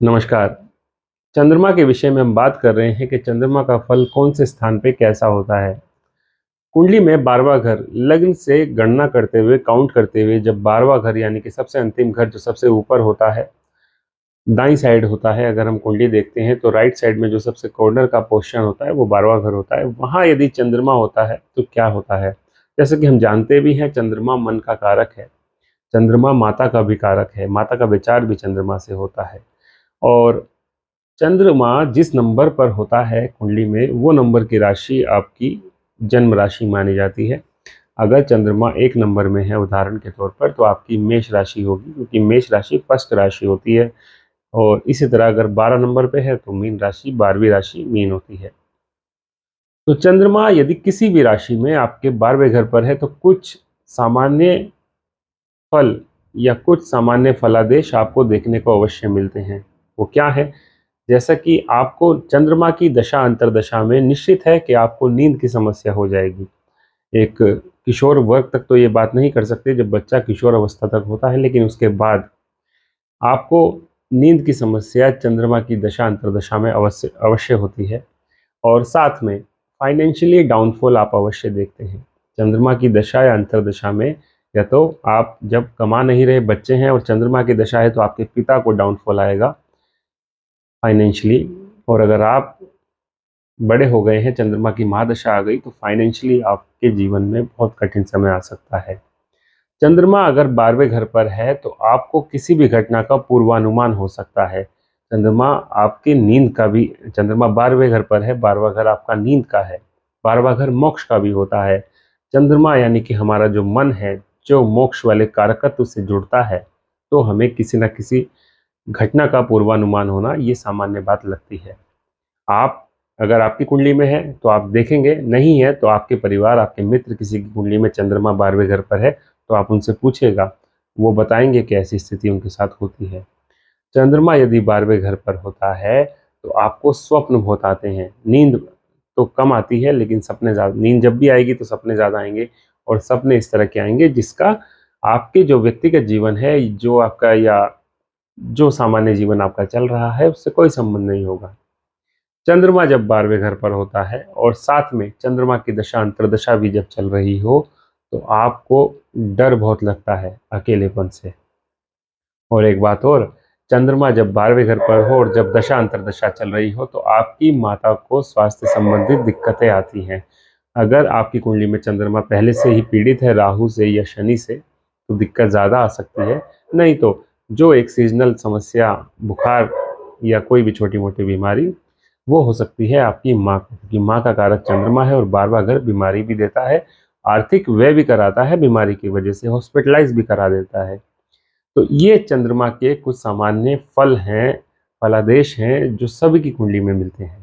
नमस्कार। चंद्रमा के विषय में हम बात कर रहे हैं कि चंद्रमा का फल कौन से स्थान पे कैसा होता है। कुंडली में 12वां घर लग्न से गणना करते हुए काउंट करते हुए जब 12वां घर यानी कि सबसे अंतिम घर जो सबसे ऊपर होता है, दाईं साइड होता है। अगर हम कुंडली देखते हैं तो राइट साइड में जो सबसे कॉर्नर का पोर्शन होता है वो 12वां घर होता है। वहाँ यदि चंद्रमा होता है तो क्या होता है? जैसे कि हम जानते भी हैं, चंद्रमा मन का कारक है। चंद्रमा माता का भी कारक है। माता का विचार भी चंद्रमा से होता है। और चंद्रमा जिस नंबर पर होता है कुंडली में, वो नंबर की राशि आपकी जन्म राशि मानी जाती है। अगर चंद्रमा 1 नंबर में है उदाहरण के तौर पर, तो आपकी मेष राशि होगी, क्योंकि मेष राशि फर्स्ट राशि होती है। और इसी तरह अगर 12 नंबर पे है तो मीन राशि 12वीं राशि मीन होती है। तो चंद्रमा यदि किसी भी राशि में आपके 12वें घर पर है तो कुछ सामान्य फल या कुछ सामान्य फलादेश आपको देखने को अवश्य मिलते हैं। वो क्या है? जैसा कि आपको चंद्रमा की दशा अंतर्दशा में निश्चित है कि आपको नींद की समस्या हो जाएगी। एक किशोर वर्ग तक तो ये बात नहीं कर सकते, जब बच्चा किशोर अवस्था तक होता है, लेकिन उसके बाद आपको नींद की समस्या चंद्रमा की दशा अंतर्दशा में अवश्य अवश्य होती है। और साथ में फाइनेंशियली डाउनफॉल आप अवश्य देखते हैं चंद्रमा की दशा या अंतर्दशा में। या तो आप जब कमा नहीं रहे, बच्चे हैं और चंद्रमा की दशा है, तो आपके पिता को डाउनफॉल आएगा फाइनेंशियली। और अगर आप बड़े हो गए हैं, चंद्रमा की महादशा आ गई, तो फाइनेंशियली आपके जीवन में बहुत कठिन समय आ सकता है। चंद्रमा अगर 12वें घर पर है तो आपको किसी भी घटना का पूर्वानुमान हो सकता है। चंद्रमा आपकी नींद का भी, चंद्रमा 12वें घर पर है, 12वां घर आपका नींद का है, 12वां घर मोक्ष का भी होता है। चंद्रमा यानी कि हमारा जो मन है, जो मोक्ष वाले कारकत्व से जुड़ता है, तो हमें किसी न किसी घटना का पूर्वानुमान होना ये सामान्य बात लगती है। आप अगर आपकी कुंडली में है तो आप देखेंगे, नहीं है तो आपके परिवार, आपके मित्र किसी की कुंडली में चंद्रमा 12वें घर पर है तो आप उनसे पूछिएगा, वो बताएंगे कि ऐसी स्थिति उनके साथ होती है। चंद्रमा यदि 12वें घर पर होता है तो आपको स्वप्न बहुत आते हैं। नींद तो कम आती है, लेकिन सपने ज़्यादा, नींद जब भी आएगी तो सपने ज़्यादा आएंगे। और सपने इस तरह के आएंगे जिसका आपके जो व्यक्तिगत जीवन है, जो आपका या जो सामान्य जीवन आपका चल रहा है, उससे कोई संबंध नहीं होगा। चंद्रमा जब 12वें घर पर होता है और साथ में चंद्रमा की दशा अंतर्दशा भी जब चल रही हो, तो आपको डर बहुत लगता है अकेलेपन से। और एक बात और, चंद्रमा जब 12वें घर पर हो और जब दशा अंतर्दशा चल रही हो तो आपकी माता को स्वास्थ्य संबंधित दिक्कतें आती हैं। अगर आपकी कुंडली में चंद्रमा पहले से ही पीड़ित है राहु से या शनि से, तो दिक्कत ज़्यादा आ सकती है। नहीं तो जो एक सीजनल समस्या, बुखार या कोई भी छोटी मोटी बीमारी, वो हो सकती है आपकी माँ को, क्योंकि माँ का कारक चंद्रमा है और 12वां घर बीमारी भी देता है, आर्थिक व्यय भी कराता है, बीमारी की वजह से हॉस्पिटलाइज भी करा देता है। तो ये चंद्रमा के कुछ सामान्य फल हैं, फलादेश हैं, जो सभी की कुंडली में मिलते हैं।